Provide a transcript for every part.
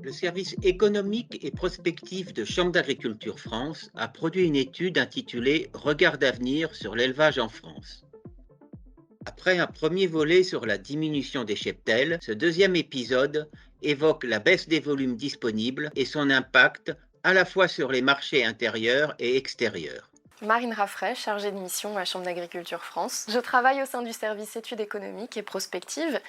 Le service économique et prospectif de Chambre d'agriculture France a produit une étude intitulée Regard d'avenir sur l'élevage en France. Après un premier volet sur la diminution des cheptels, ce deuxième épisode évoque la baisse des volumes disponibles et son impact à la fois sur les marchés intérieurs et extérieurs. Marine Raffray, chargée de mission à Chambre d'agriculture France. Je travaille au sein du service études économiques et prospectives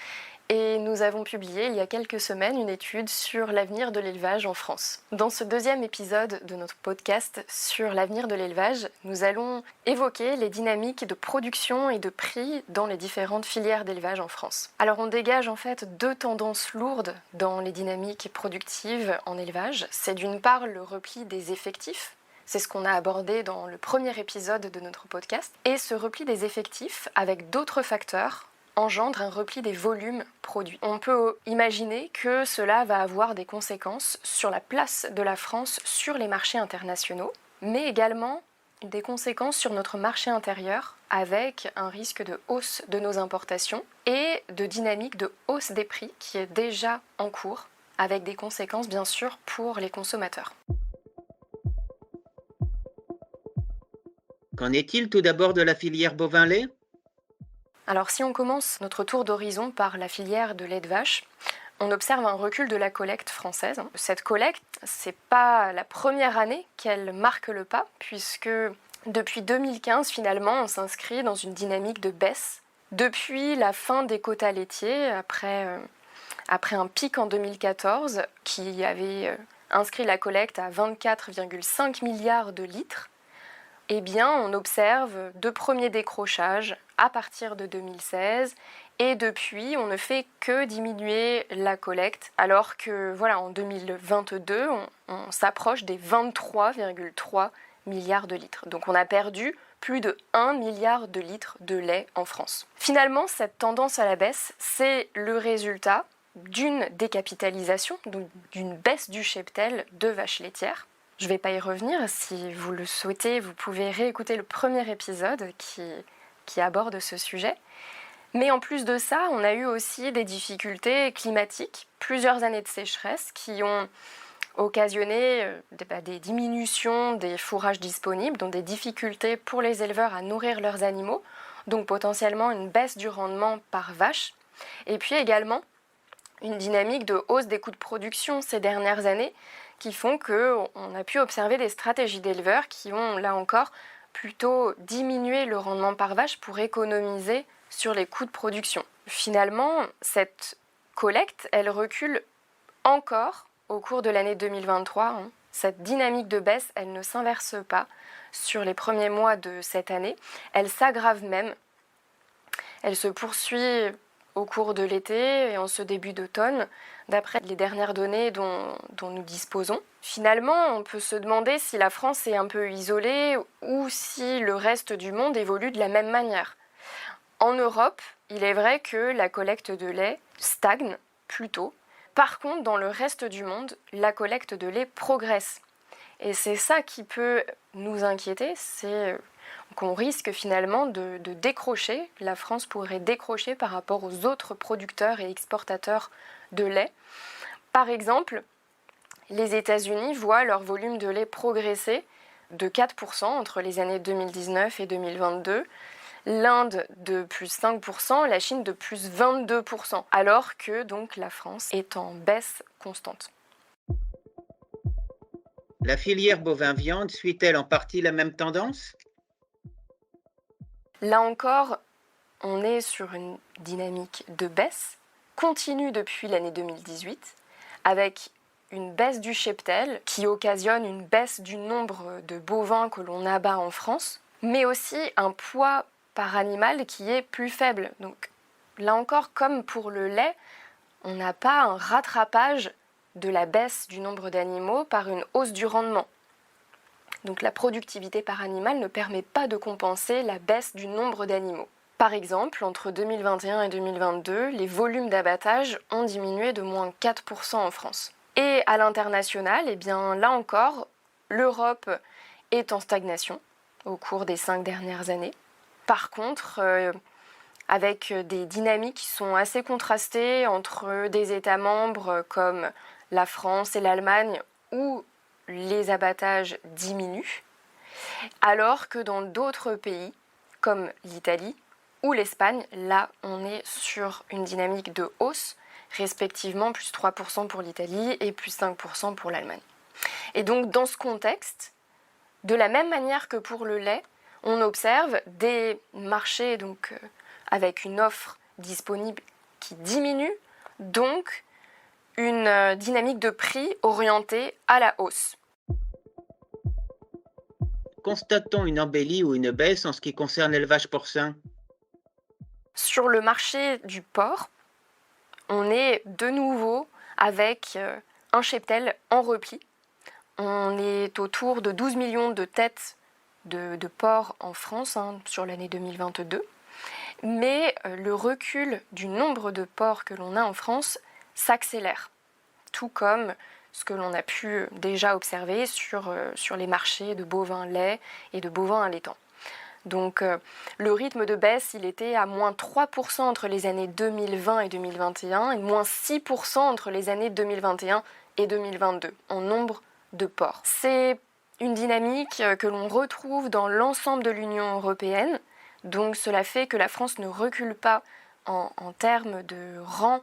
et nous avons publié il y a quelques semaines une étude sur l'avenir de l'élevage en France. Dans ce deuxième épisode de notre podcast sur l'avenir de l'élevage, nous allons évoquer les dynamiques de production et de prix dans les différentes filières d'élevage en France. Alors on dégage en fait deux tendances lourdes dans les dynamiques productives en élevage. C'est d'une part le repli des effectifs. C'est ce qu'on a abordé dans le premier épisode de notre podcast. Et ce repli des effectifs, avec d'autres facteurs, engendre un repli des volumes produits. On peut imaginer que cela va avoir des conséquences sur la place de la France sur les marchés internationaux, mais également des conséquences sur notre marché intérieur, avec un risque de hausse de nos importations et de dynamique de hausse des prix qui est déjà en cours, avec des conséquences bien sûr pour les consommateurs. Qu'en est-il tout d'abord de la filière bovin-lait ? Alors si on commence notre tour d'horizon par la filière de lait de vache, on observe un recul de la collecte française. Cette collecte, c'est pas la première année qu'elle marque le pas, puisque depuis 2015, finalement, on s'inscrit dans une dynamique de baisse. Depuis la fin des quotas laitiers, après un pic en 2014, qui avait inscrit la collecte à 24,5 milliards de litres, eh bien, on observe de premiers décrochages à partir de 2016 et depuis, on ne fait que diminuer la collecte alors que, voilà, en 2022, on s'approche des 23,3 milliards de litres. Donc on a perdu plus de 1 milliard de litres de lait en France. Finalement, cette tendance à la baisse, c'est le résultat d'une décapitalisation, donc d'une baisse du cheptel de vaches laitières. Je ne vais pas y revenir, si vous le souhaitez, vous pouvez réécouter le premier épisode qui aborde ce sujet. Mais en plus de ça, on a eu aussi des difficultés climatiques, plusieurs années de sécheresse qui ont occasionné des diminutions des fourrages disponibles, donc des difficultés pour les éleveurs à nourrir leurs animaux, donc potentiellement une baisse du rendement par vache. Et puis également une dynamique de hausse des coûts de production ces dernières années, qui font qu'on a pu observer des stratégies d'éleveurs qui ont, là encore, plutôt diminué le rendement par vache pour économiser sur les coûts de production. Finalement, cette collecte, elle recule encore au cours de l'année 2023. Cette dynamique de baisse, elle ne s'inverse pas sur les premiers mois de cette année. Elle s'aggrave même. Elle se poursuit au cours de l'été et en ce début d'automne, d'après les dernières données dont nous disposons. Finalement, on peut se demander si la France est un peu isolée ou si le reste du monde évolue de la même manière. En Europe, il est vrai que la collecte de lait stagne plutôt. Par contre, dans le reste du monde, la collecte de lait progresse. Et c'est ça qui peut nous inquiéter, c'est qu'on risque finalement de décrocher, la France pourrait décrocher par rapport aux autres producteurs et exportateurs de lait. Par exemple, les États-Unis voient leur volume de lait progresser de 4% entre les années 2019 et 2022, l'Inde de plus 5%, la Chine de plus 22%, alors que donc la France est en baisse constante. La filière bovin-viande suit-elle en partie la même tendance ? Là encore, on est sur une dynamique de baisse, continue depuis l'année 2018, avec une baisse du cheptel qui occasionne une baisse du nombre de bovins que l'on abat en France, mais aussi un poids par animal qui est plus faible. Donc là encore, comme pour le lait, on n'a pas un rattrapage de la baisse du nombre d'animaux par une hausse du rendement. Donc la productivité par animal ne permet pas de compenser la baisse du nombre d'animaux. Par exemple, entre 2021 et 2022, les volumes d'abattage ont diminué de moins 4% en France. Et à l'international, eh bien, là encore, l'Europe est en stagnation au cours des 5 dernières années. Par contre, avec des dynamiques qui sont assez contrastées entre des États membres comme la France et l'Allemagne, où les abattages diminuent, alors que dans d'autres pays, comme l'Italie ou l'Espagne, là on est sur une dynamique de hausse, respectivement plus 3% pour l'Italie et plus 5% pour l'Allemagne. Et donc dans ce contexte, de la même manière que pour le lait, on observe des marchés donc, avec une offre disponible qui diminue, donc une dynamique de prix orientée à la hausse. Constatons une embellie ou une baisse en ce qui concerne l'élevage porcin. Sur le marché du porc, on est de nouveau avec un cheptel en repli. On est autour de 12 millions de têtes de porcs en France sur l'année 2022. Mais le recul du nombre de porcs que l'on a en France s'accélère, tout comme ce que l'on a pu déjà observer sur les marchés de bovins lait et de bovins allaitants. Donc le rythme de baisse, il était à moins 3% entre les années 2020 et 2021 et moins 6% entre les années 2021 et 2022 en nombre de porcs. C'est une dynamique que l'on retrouve dans l'ensemble de l'Union européenne. Donc cela fait que la France ne recule pas en termes de rang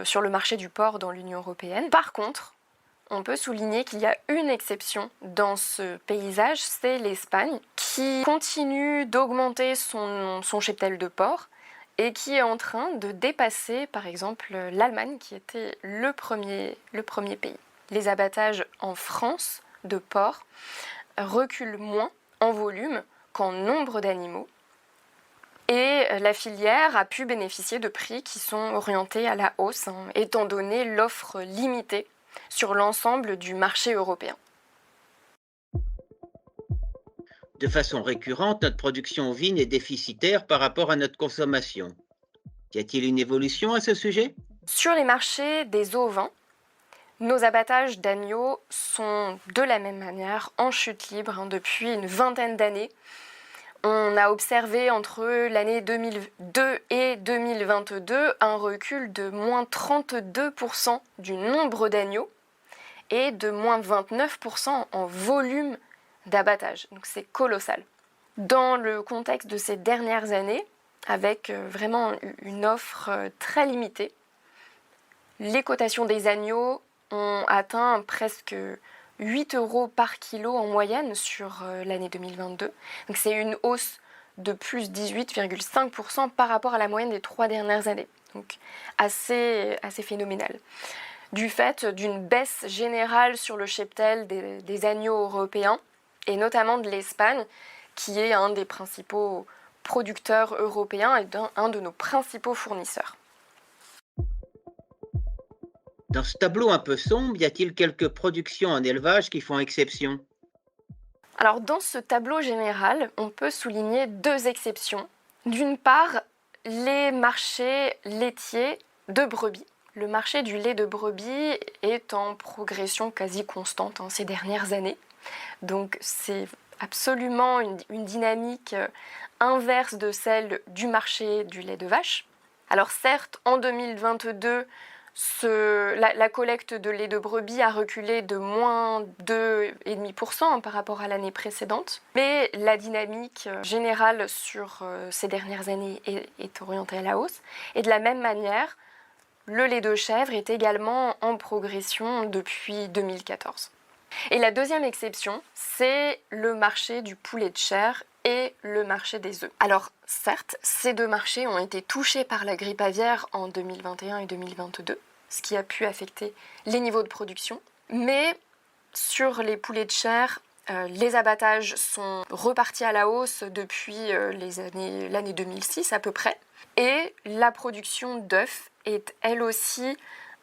sur le marché du porc dans l'Union européenne. Par contre, on peut souligner qu'il y a une exception dans ce paysage, c'est l'Espagne, qui continue d'augmenter son cheptel de porc et qui est en train de dépasser, par exemple, l'Allemagne, qui était le premier pays. Les abattages en France de porc reculent moins en volume qu'en nombre d'animaux. Et la filière a pu bénéficier de prix qui sont orientés à la hausse, étant donné l'offre limitée sur l'ensemble du marché européen. De façon récurrente, notre production ovine est déficitaire par rapport à notre consommation. Y a-t-il une évolution à ce sujet? Sur les marchés des ovins, nos abattages d'agneaux sont de la même manière en chute libre depuis une vingtaine d'années. On a observé entre l'année 2002 et 2022 un recul de moins 32% du nombre d'agneaux et de moins 29% en volume d'abattage. Donc c'est colossal. Dans le contexte de ces dernières années, avec vraiment une offre très limitée, les cotations des agneaux ont atteint presque 8 € par kilo en moyenne sur l'année 2022. Donc c'est une hausse de plus 18,5% par rapport à la moyenne des 3 dernières années. Donc assez phénoménal. Du fait d'une baisse générale sur le cheptel des agneaux européens, et notamment de l'Espagne, qui est un des principaux producteurs européens et un de nos principaux fournisseurs. Dans ce tableau un peu sombre, y a-t-il quelques productions en élevage qui font exception? Alors dans ce tableau général, on peut souligner 2 exceptions. D'une part, les marchés laitiers de brebis. Le marché du lait de brebis est en progression quasi constante ces dernières années. Donc c'est absolument une dynamique inverse de celle du marché du lait de vache. Alors certes, en 2022, la collecte de lait de brebis a reculé de moins 2,5% par rapport à l'année précédente, mais la dynamique générale sur ces dernières années est orientée à la hausse. Et de la même manière, le lait de chèvre est également en progression depuis 2014. Et la deuxième exception, c'est le marché du poulet de chair et le marché des œufs. Alors certes, ces 2 marchés ont été touchés par la grippe aviaire en 2021 et 2022, ce qui a pu affecter les niveaux de production. Mais sur les poulets de chair, les abattages sont repartis à la hausse depuis l'année 2006 à peu près. Et la production d'œufs est elle aussi,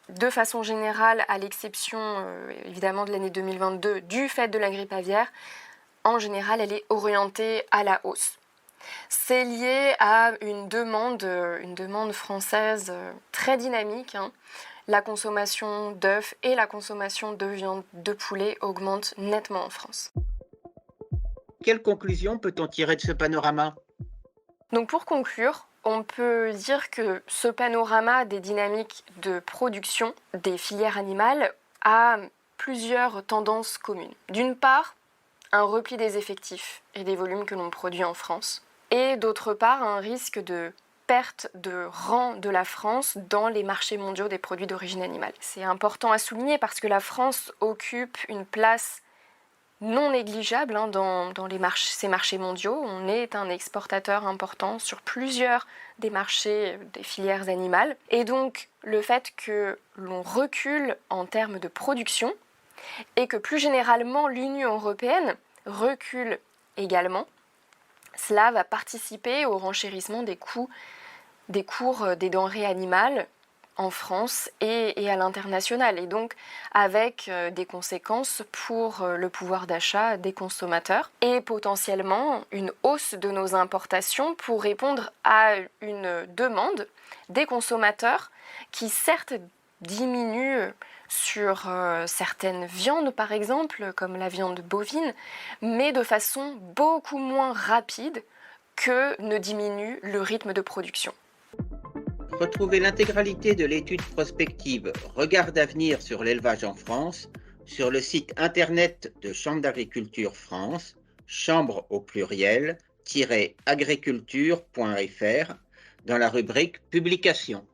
de façon générale, à l'exception évidemment de l'année 2022, du fait de la grippe aviaire, en général, elle est orientée à la hausse. C'est lié à une demande française très dynamique. La consommation d'œufs et la consommation de viande de poulet augmentent nettement en France. Quelle conclusion peut-on tirer de ce panorama? Donc pour conclure, On peut dire que ce panorama des dynamiques de production des filières animales a plusieurs tendances communes. D'une part, un repli des effectifs et des volumes que l'on produit en France, et d'autre part, un risque de perte de rang de la France dans les marchés mondiaux des produits d'origine animale. C'est important à souligner parce que la France occupe une place non négligeable dans ces marchés mondiaux. On est un exportateur important sur plusieurs des marchés des filières animales. Et donc, le fait que l'on recule en termes de production et que plus généralement l'Union européenne recule également, cela va participer au renchérissement des cours des denrées animales en France et à l'international, et donc avec des conséquences pour le pouvoir d'achat des consommateurs et potentiellement une hausse de nos importations pour répondre à une demande des consommateurs qui certes diminue sur certaines viandes par exemple, comme la viande bovine, mais de façon beaucoup moins rapide que ne diminue le rythme de production. Retrouvez l'intégralité de l'étude prospective Regard d'avenir sur l'élevage en France sur le site internet de Chambre d'agriculture France, chambre au pluriel, -agriculture.fr, dans la rubrique Publications.